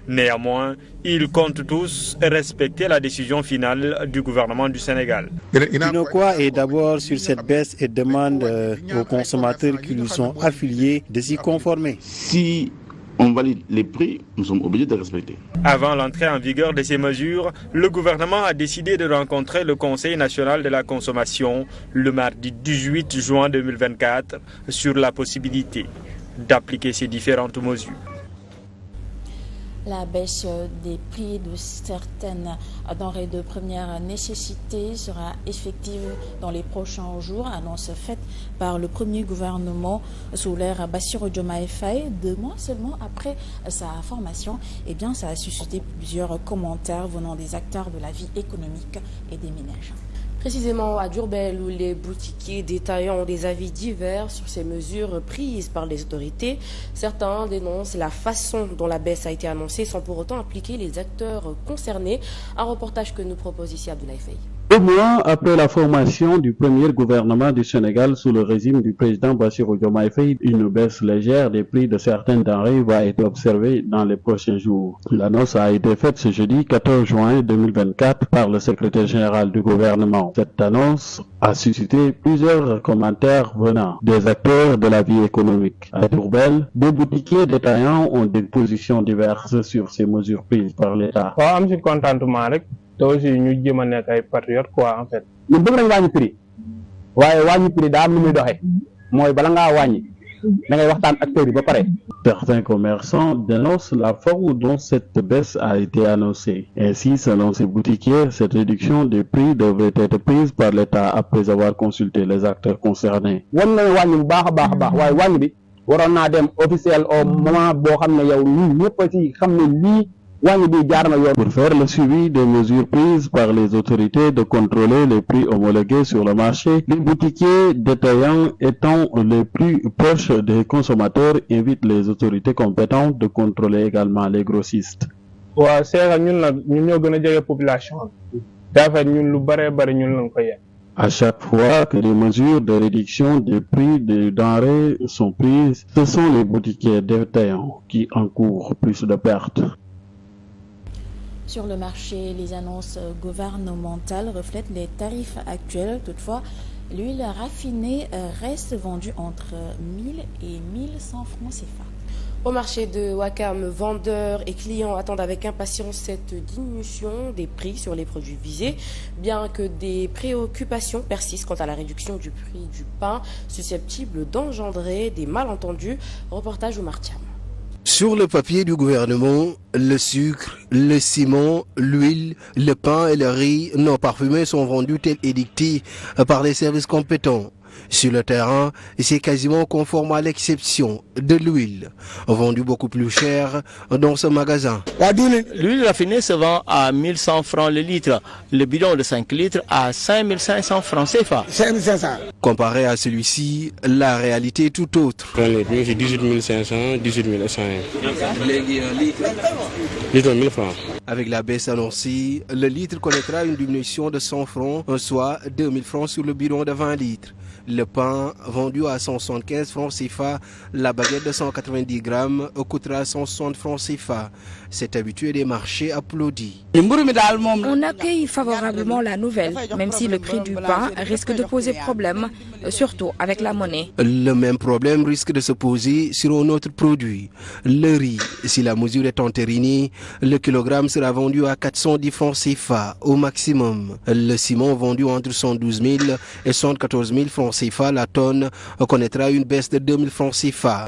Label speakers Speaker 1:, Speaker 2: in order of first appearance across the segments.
Speaker 1: Néanmoins, ils comptent tous respecter la décision finale du gouvernement du Sénégal.
Speaker 2: Unocois est d'abord sur cette baisse et demande aux consommateurs qui lui sont affiliés de s'y conformer.
Speaker 3: Si on valide les prix, nous sommes obligés de respecter.
Speaker 1: Avant l'entrée en vigueur de ces mesures, le gouvernement a décidé de rencontrer le Conseil national de la consommation le mardi 18 juin 2024 sur la possibilité d'appliquer ces différentes mesures.
Speaker 4: La baisse des prix de certaines denrées de première nécessité sera effective dans les prochains jours, annonce faite par le premier gouvernement sous l'ère Bassirou Diomaye Faye. 2 mois seulement après sa formation, ça a suscité plusieurs commentaires venant des acteurs de la vie économique et des ménages.
Speaker 5: Précisément à Diourbel, où les boutiquiers détaillants ont des avis divers sur ces mesures prises par les autorités. Certains dénoncent la façon dont la baisse a été annoncée sans pour autant impliquer les acteurs concernés. Un reportage que nous propose ici Abdoulaye Faye.
Speaker 6: 2 mois après la formation du premier gouvernement du Sénégal sous le régime du président Bassirou Diomaye Faye, une baisse légère des prix de certaines denrées va être observée dans les prochains jours. L'annonce a été faite ce jeudi 14 juin 2024 par le secrétaire général du gouvernement. Cette annonce a suscité plusieurs commentaires venant des acteurs de la vie économique. À Diourbel, des boutiquiers détaillants ont des positions diverses sur ces mesures prises par l'État.
Speaker 7: te aussi ñu jéem a nekk ay patriote quoi en fait.
Speaker 8: ñun bëgg nañ wàññi prix waaye wàññi prix daa am lu muy doxee mooy bala ngaa wàññi da ngay waxtaan acteurs yi ba pare.
Speaker 6: Certains commerçants dénoncent la forme dont cette baisse a été annoncée. Ainsi, selon ces boutiquiers, cette réduction des prix devrait être prise par l'État après avoir consulté les acteurs concernés.
Speaker 8: wan nañ wàññi bu baax a baax waaye wàññi bi waroon naa dem officiel au moment boo xam ne yow ñun ñëpp a ci xam ne lii.
Speaker 6: Pour faire le suivi des mesures prises par les autorités de contrôler les prix homologués sur le marché, les boutiquiers détaillants étant les plus proches des consommateurs invitent les autorités compétentes de contrôler également les grossistes. À chaque fois que des mesures de réduction des prix des denrées sont prises, ce sont les boutiquiers détaillants qui encourent plus de pertes.
Speaker 4: Sur le marché, les annonces gouvernementales reflètent les tarifs actuels. Toutefois, l'huile raffinée reste vendue entre 1000 et 1100 francs CFA.
Speaker 5: Au marché de Ouakam, vendeurs et clients attendent avec impatience cette diminution des prix sur les produits visés, bien que des préoccupations persistent quant à la réduction du prix du pain, susceptible d'engendrer des malentendus. Reportage Oumar Thiam.
Speaker 9: Sur le papier du gouvernement, le sucre, le ciment, l'huile, le pain et le riz non parfumés sont vendus tels édictés par les services compétents. Sur le terrain, c'est quasiment conforme à l'exception de l'huile, vendue beaucoup plus cher dans ce magasin.
Speaker 10: L'huile raffinée se vend à 1100 francs le litre, le bidon de 5 litres à 5500 francs CFA.
Speaker 9: Comparé à celui-ci, la réalité est tout autre.
Speaker 7: C'est 18 500, 18 100. Litre 1000 francs.
Speaker 9: Avec la baisse annoncée, le litre connaîtra une diminution de 100 francs, soit 2000 francs sur le bidon de 20 litres. Le pain, vendu à 175 francs CFA, la baguette de 190 grammes coûtera 160 francs CFA. Cet habitué des marchés applaudit.
Speaker 11: On accueille favorablement la nouvelle, même si le prix du pain risque de poser problème, surtout avec la monnaie.
Speaker 9: Le même problème risque de se poser sur un autre produit. Le riz, si la mesure est entérinée, le kilogramme sera vendu à 410 francs CFA au maximum. Le ciment vendu entre 112 000 et 114 000 francs CFA, la tonne connaîtra une baisse de 2000 francs CFA.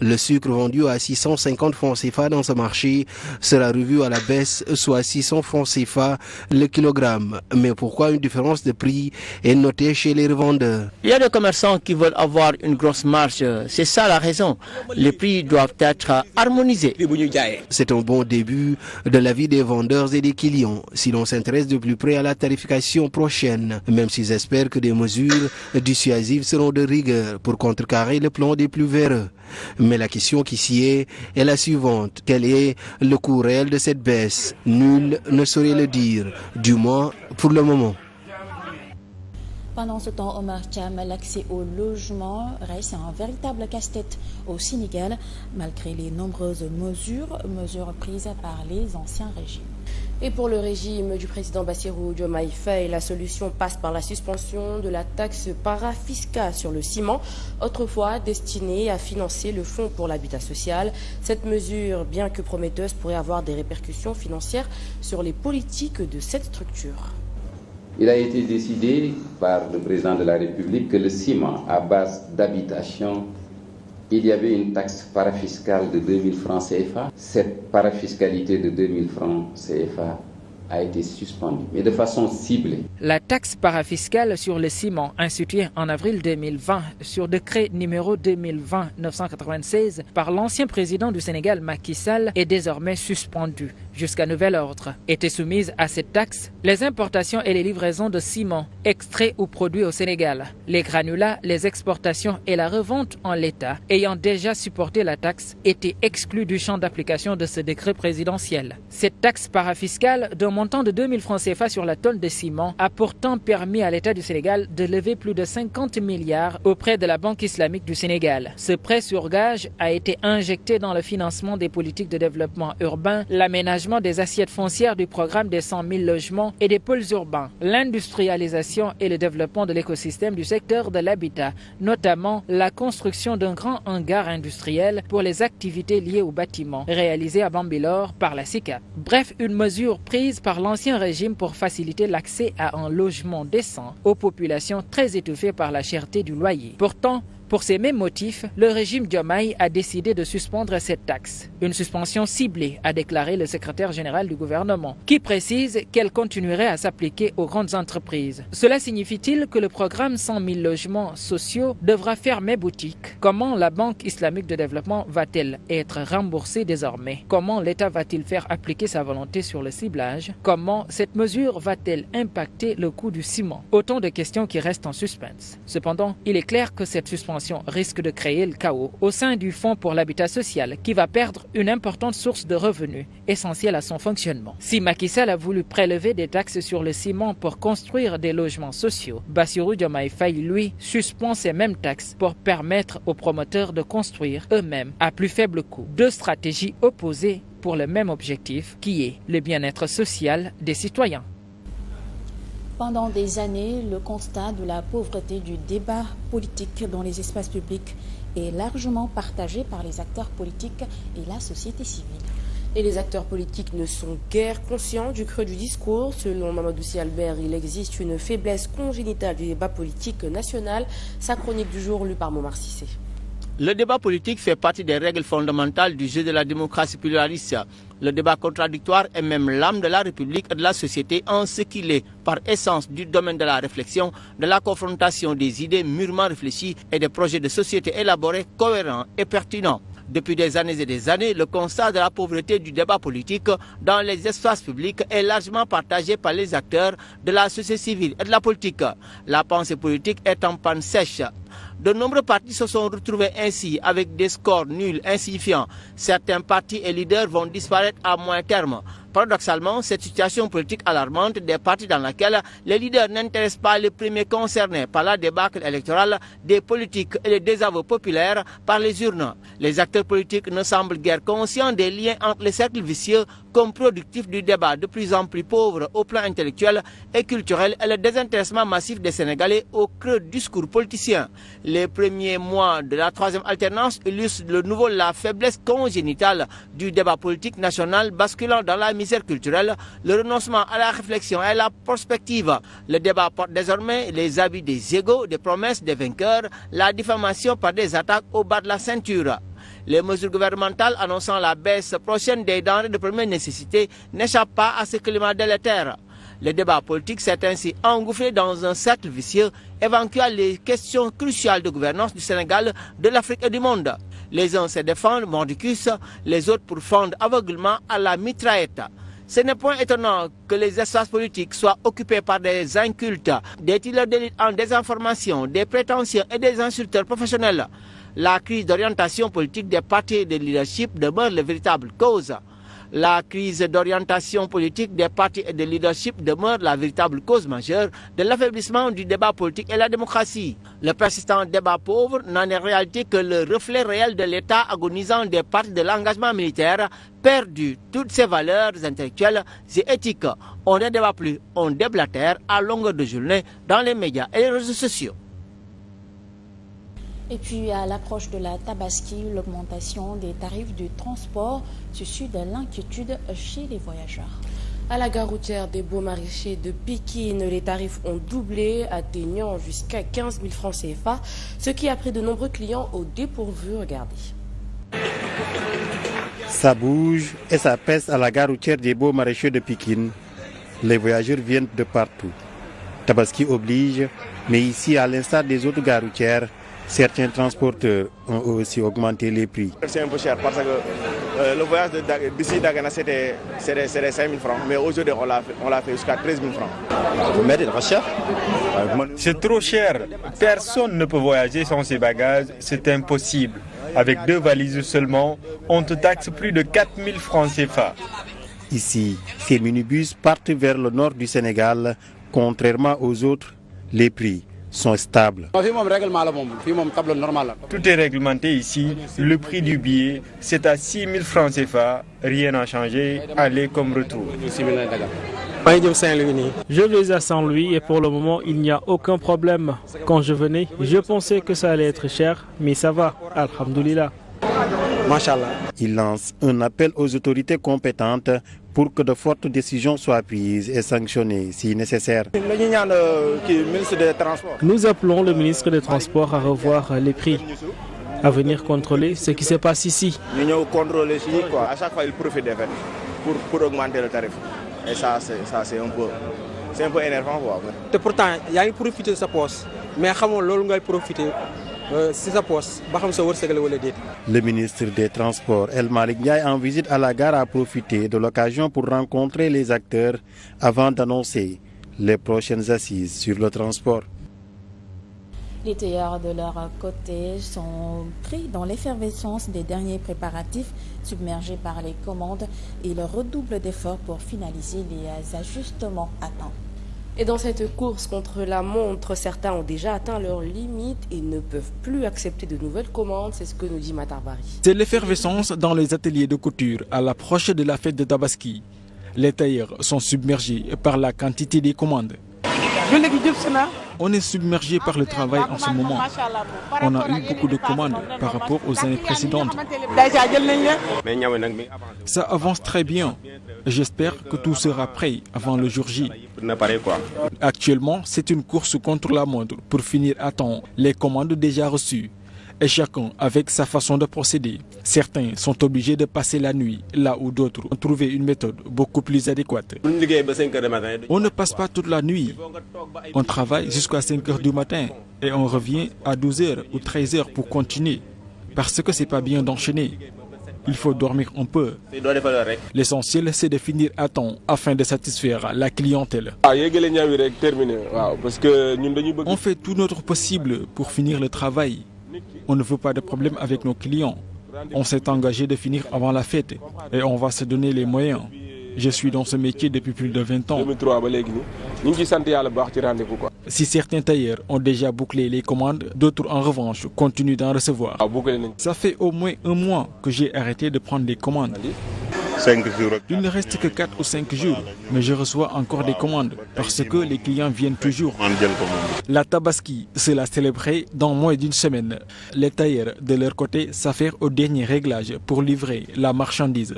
Speaker 9: Le sucre vendu à 650 francs CFA dans ce marché sera revu à la baisse, soit 600 francs CFA le kilogramme. Mais pourquoi une différence de prix est notée chez les revendeurs?
Speaker 10: Il y a des commerçants qui veulent avoir une grosse marge. C'est ça la raison. Les prix doivent être harmonisés.
Speaker 9: C'est un bon début de la vie des vendeurs et des clients, si l'on s'intéresse de plus près à la tarification prochaine, même s'ils espèrent que des mesures dissuasives seront de rigueur pour contrecarrer le plan des plus véreux. Mais la question qui s'y est la suivante. Quel est le coût réel de cette baisse? Nul ne saurait le dire, du moins pour le moment.
Speaker 4: Pendant ce temps, Omar Cham, l'accès au logement reste un véritable casse-tête au Sénégal, malgré les nombreuses mesures prises par les anciens régimes.
Speaker 5: Et pour le régime du président Bassirou Diomaye Faye, la solution passe par la suspension de la taxe parafiscale sur le ciment, autrefois destinée à financer le fonds pour l'habitat social. Cette mesure, bien que prometteuse, pourrait avoir des répercussions financières sur les politiques de cette structure.
Speaker 12: Il a été décidé par le président de la République que le ciment à base d'habitation, il y avait une taxe parafiscale de 2000 francs CFA. Cette parafiscalité de 2000 francs CFA a été suspendue, mais de façon ciblée.
Speaker 13: La taxe parafiscale sur le ciment, instituée en avril 2020 sur décret numéro 2020-996 par l'ancien président du Sénégal Macky Sall, est désormais suspendue jusqu'à nouvel ordre. Étaient soumises à cette taxe les importations et les livraisons de ciment extraits ou produits au Sénégal, les granulats, les exportations et la revente en l'état ayant déjà supporté la taxe étaient exclus du champ d'application de ce décret présidentiel. Cette taxe parafiscale d'un montant de 2000 francs CFA sur la tonne de ciment a pourtant permis à l'État du Sénégal de lever plus de 50 milliards auprès de la Banque islamique du Sénégal. Ce prêt sur gage a été injecté dans le financement des politiques de développement urbain, l'aménagement des assiettes foncières du programme des 100 000 logements et des pôles urbains, l'industrialisation et le développement de l'écosystème du secteur de l'habitat, notamment la construction d'un grand hangar industriel pour les activités liées au bâtiment, réalisé à Bambilor par la SICAP. Bref, une mesure prise par l'ancien régime pour faciliter l'accès à un logement décent aux populations très étouffées par la cherté du loyer. Pourtant, pour ces mêmes motifs, le régime Diomaye a décidé de suspendre cette taxe. Une suspension ciblée, a déclaré le secrétaire général du gouvernement, qui précise qu'elle continuerait à s'appliquer aux grandes entreprises. Cela signifie-t-il que le programme 100 000 logements sociaux devra fermer boutique? Comment la Banque islamique de développement va-t-elle être remboursée désormais? Comment l'État va-t-il faire appliquer sa volonté sur le ciblage? Comment cette mesure va-t-elle impacter le coût du ciment? Autant de questions qui restent en suspens. Cependant, il est clair que cette suspension risque de créer le chaos au sein du Fonds pour l'habitat social qui va perdre une importante source de revenus essentielle à son fonctionnement. Si Macky Sall a voulu prélever des taxes sur le ciment pour construire des logements sociaux, Bassirou Diomaye Faye, lui, suspend ces mêmes taxes pour permettre aux promoteurs de construire eux-mêmes à plus faible coût. Deux stratégies opposées pour le même objectif qui est le bien-être social des citoyens.
Speaker 4: Pendant des années, le constat de la pauvreté du débat politique dans les espaces publics est largement partagé par les acteurs politiques et la société civile.
Speaker 5: Et les acteurs politiques ne sont guère conscients du creux du discours. Selon Mamadou Sy Albert, il existe une faiblesse congénitale du débat politique national. Sa chronique du jour lue par Momar Cissé.
Speaker 10: Le débat politique fait partie des règles fondamentales du jeu de la démocratie pluraliste. Le débat contradictoire est même l'âme de la République et de la société en ce qu'il est, par essence, du domaine de la réflexion, de la confrontation des idées mûrement réfléchies et des projets de société élaborés, cohérents et pertinents. Depuis des années et des années, le constat de la pauvreté du débat politique dans les espaces publics est largement partagé par les acteurs de la société civile et de la politique. La pensée politique est en panne sèche. De nombreux partis se sont retrouvés ainsi avec des scores nuls, insignifiants. Certains partis et leaders vont disparaître à moyen terme. Paradoxalement, cette situation politique alarmante des partis dans laquelle les leaders n'intéressent pas les premiers concernés par la débâcle électorale des politiques et les désaveux populaires par les urnes. Les acteurs politiques ne semblent guère conscients des liens entre les cercles vicieux comme productifs du débat de plus en plus pauvre au plan intellectuel et culturel et le désintéressement massif des Sénégalais au creux du discours politicien. Les premiers mois de la troisième alternance illustrent de nouveau la faiblesse congénitale du débat politique national basculant dans la misère culturelle, le renoncement à la réflexion et à la prospective. Le débat porte désormais les habits des égos, des promesses des vainqueurs, la diffamation par des attaques au bas de la ceinture. Les mesures gouvernementales annonçant la baisse prochaine des denrées de première nécessité n'échappent pas à ce climat délétère. Le débat politique s'est ainsi engouffré dans un cercle vicieux évacuant les questions cruciales de gouvernance du Sénégal, de l'Afrique et du monde. Les uns se défendent mordicus, les autres pourfendent aveuglement à la mitraillette. Ce n'est point étonnant que les espaces politiques soient occupés par des incultes, des dealers d'élite en désinformation, des prétentieux et des insulteurs professionnels. La crise d'orientation politique des partis de leadership demeure la véritable cause. La crise d'orientation politique des partis et de leadership demeure la véritable cause majeure de l'affaiblissement du débat politique et la démocratie. Le persistant débat pauvre n'en est en réalité que le reflet réel de l'état agonisant des partis de l'engagement militaire, perdu toutes ses valeurs intellectuelles et éthiques. On ne débat plus, on déblatère à longueur de journée dans les médias et les réseaux sociaux.
Speaker 4: Et puis, à l'approche de la Tabaski, l'augmentation des tarifs du transport suscite de l'inquiétude chez les voyageurs.
Speaker 5: À la gare routière des Beaux-Maraîchers de Pikine, les tarifs ont doublé, atteignant jusqu'à 15 000 francs CFA, ce qui a pris de nombreux clients au dépourvu. Regardez.
Speaker 2: Ça bouge et ça pèse à la gare routière des Beaux-Maraîchers de Pikine. Les voyageurs viennent de partout. Tabaski oblige, mais ici, à l'instar des autres gares routières, certains transporteurs ont aussi augmenté les prix.
Speaker 14: C'est un peu cher parce que le voyage d'ici Dagana c'était 5 000 francs, mais aujourd'hui on l'a fait jusqu'à 13 000 francs.
Speaker 1: C'est trop cher. Personne ne peut voyager sans ses bagages, c'est impossible. Avec 2 valises seulement, on te taxe plus de 4 000 francs CFA.
Speaker 2: Ici, ces minibus partent vers le nord du Sénégal. Contrairement aux autres, les prix sont stables.
Speaker 1: Tout est réglementé ici. Le prix du billet, c'est à 6 000 francs CFA. Rien n'a changé, aller comme retour.
Speaker 7: Je vais à Saint-Louis et pour le moment, il n'y a aucun problème. Quand je venais, je pensais que ça allait être cher, mais ça va, alhamdoulilah.
Speaker 2: Il lance un appel aux autorités compétentes pour que de fortes décisions soient prises et sanctionnées si nécessaire.
Speaker 7: Nous appelons le ministre des Transports à revoir les prix, à venir contrôler ce qui se passe ici.
Speaker 14: À chaque fois, il profite des fêtes pour augmenter le tarif. Et ça c'est un peu énervant.
Speaker 15: Et pourtant, il y a une profiter de sa poste, mais il y a profiter.
Speaker 2: Le ministre des Transports, El Malick Ndiaye, en visite à la gare, a profité de l'occasion pour rencontrer les acteurs avant d'annoncer les prochaines assises sur le transport.
Speaker 4: Les tailleurs de leur côté sont pris dans l'effervescence des derniers préparatifs, submergés par les commandes et le redouble d'efforts pour finaliser les ajustements à temps.
Speaker 5: Et dans cette course contre la montre, certains ont déjà atteint leurs limites et ne peuvent plus accepter de nouvelles commandes, c'est ce que nous dit Matar Bari.
Speaker 16: C'est l'effervescence dans les ateliers de couture à l'approche de la fête de Tabaski. Les tailleurs sont submergés par la quantité des commandes. On est submergé par le travail en ce moment. On a eu beaucoup de commandes par rapport aux années précédentes. Ça avance très bien. J'espère que tout sera prêt avant le jour J. Actuellement, c'est une course contre la montre pour finir à temps les commandes déjà reçues. Et chacun avec sa façon de procéder. Certains sont obligés de passer la nuit, là où d'autres ont trouvé une méthode beaucoup plus adéquate. On ne passe pas toute la nuit. On travaille jusqu'à 5 h du matin et on revient à 12 h ou 13 h pour continuer. Parce que c'est pas bien d'enchaîner. Il faut dormir un peu. L'essentiel, c'est de finir à temps afin de satisfaire la clientèle. On fait tout notre possible pour finir le travail. On ne veut pas de problème avec nos clients. On s'est engagé de finir avant la fête et on va se donner les moyens. Je suis dans ce métier depuis plus de 20 ans. Si certains tailleurs ont déjà bouclé les commandes, d'autres en revanche continuent d'en recevoir. Ça fait au moins 1 mois que j'ai arrêté de prendre des commandes. Il ne reste que 4 ou 5 jours, mais je reçois encore des commandes parce que les clients viennent toujours. La Tabaski sera célébrée dans moins d'1 semaine. Les tailleurs, de leur côté, s'affairent au dernier réglage pour livrer la marchandise.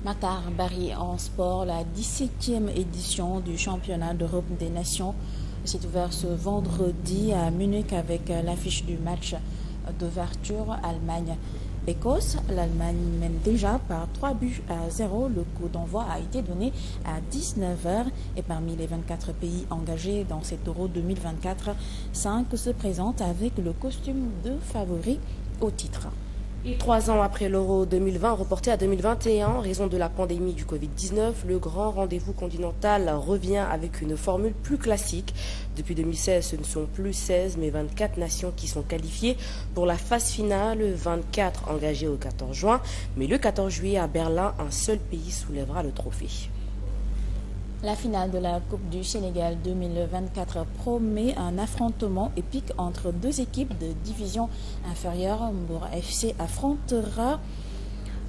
Speaker 4: Matar Bari en sport, la 17e édition du championnat d'Europe des Nations s'est ouverte ce vendredi à Munich avec l'affiche du match d'ouverture Allemagne-Écosse. L'Allemagne mène déjà par 3-0. Le coup d'envoi a été donné à 19 h et parmi les 24 pays engagés dans cet Euro 2024, 5 se présentent avec le costume de favori au titre.
Speaker 5: Et 3 ans après l'Euro 2020, reporté à 2021 en raison de la pandémie du Covid-19, le grand rendez-vous continental revient avec une formule plus classique. Depuis 2016, ce ne sont plus 16 mais 24 nations qui sont qualifiées pour la phase finale, 24 engagées au 14 juin. Mais le 14 juillet à Berlin, un seul pays soulèvera le trophée.
Speaker 4: La finale de la Coupe du Sénégal 2024 promet un affrontement épique entre deux équipes de division inférieure. Mbour FC affrontera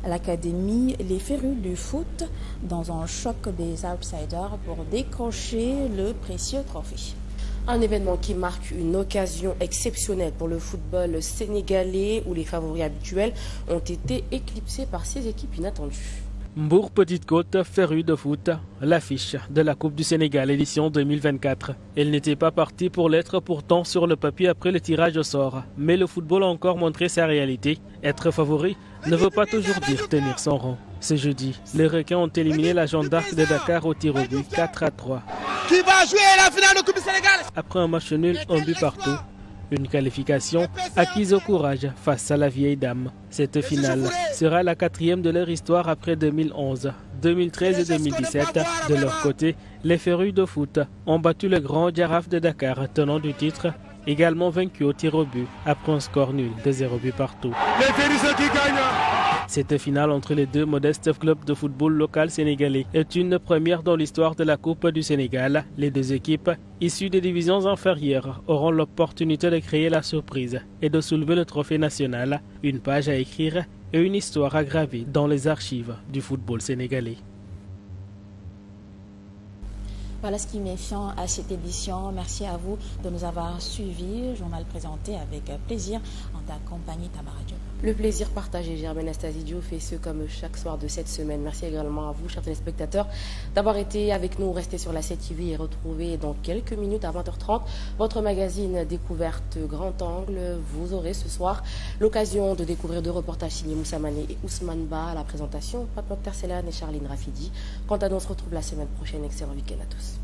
Speaker 4: l'Académie Les Férus du foot dans un choc des outsiders pour décrocher le précieux trophée.
Speaker 5: Un événement qui marque une occasion exceptionnelle pour le football sénégalais où les favoris habituels ont été éclipsés par ces équipes inattendues.
Speaker 7: Mbour Petite Côte, Férus de foot, l'affiche de la Coupe du Sénégal édition 2024. Elle n'était pas partie pour l'être pourtant sur le papier après le tirage au sort. Mais le football a encore montré sa réalité. Être favori ne veut pas toujours dire tenir son rang. Ce jeudi, les Requins ont éliminé la Jeanne d'Arc de Dakar au tir au but 4-3.
Speaker 17: Qui va jouer la finale de Coupe du Sénégal?
Speaker 7: Après un match nul, un but partout. Une qualification acquise au courage face à la vieille dame. Cette finale sera la 4e de leur histoire après 2011, 2013 et 2017. De leur côté, les Férus de foot ont battu le grand Jaraaf de Dakar, tenant du titre, également vaincu au tir au but, après un score nul de 0 but partout.
Speaker 17: Les Férus qui gagnent.
Speaker 7: Cette finale entre les deux modestes clubs de football local sénégalais est une première dans l'histoire de la Coupe du Sénégal. Les deux équipes, issues des divisions inférieures, auront l'opportunité de créer la surprise et de soulever le trophée national. Une page à écrire et une histoire à graver dans les archives du football sénégalais.
Speaker 4: Voilà ce qui met fin à cette édition. Merci à vous de nous avoir suivis. Journal présenté avec plaisir en ta compagnie, Tamara Diop.
Speaker 5: Le plaisir partagé, Germaine Anastasie Diouf, et ce comme chaque soir de cette semaine. Merci également à vous, chers téléspectateurs, d'avoir été avec nous. Restez sur la 7 TV et retrouvez dans quelques minutes à 20h30 votre magazine Découverte Grand Angle. Vous aurez ce soir l'occasion de découvrir deux reportages signés Moussa Mané et Ousmane Ba à la présentation. Pape Mokhtar Selane et Charline Rafidi. Quant à nous, on se retrouve la semaine prochaine. Excellent week-end à tous.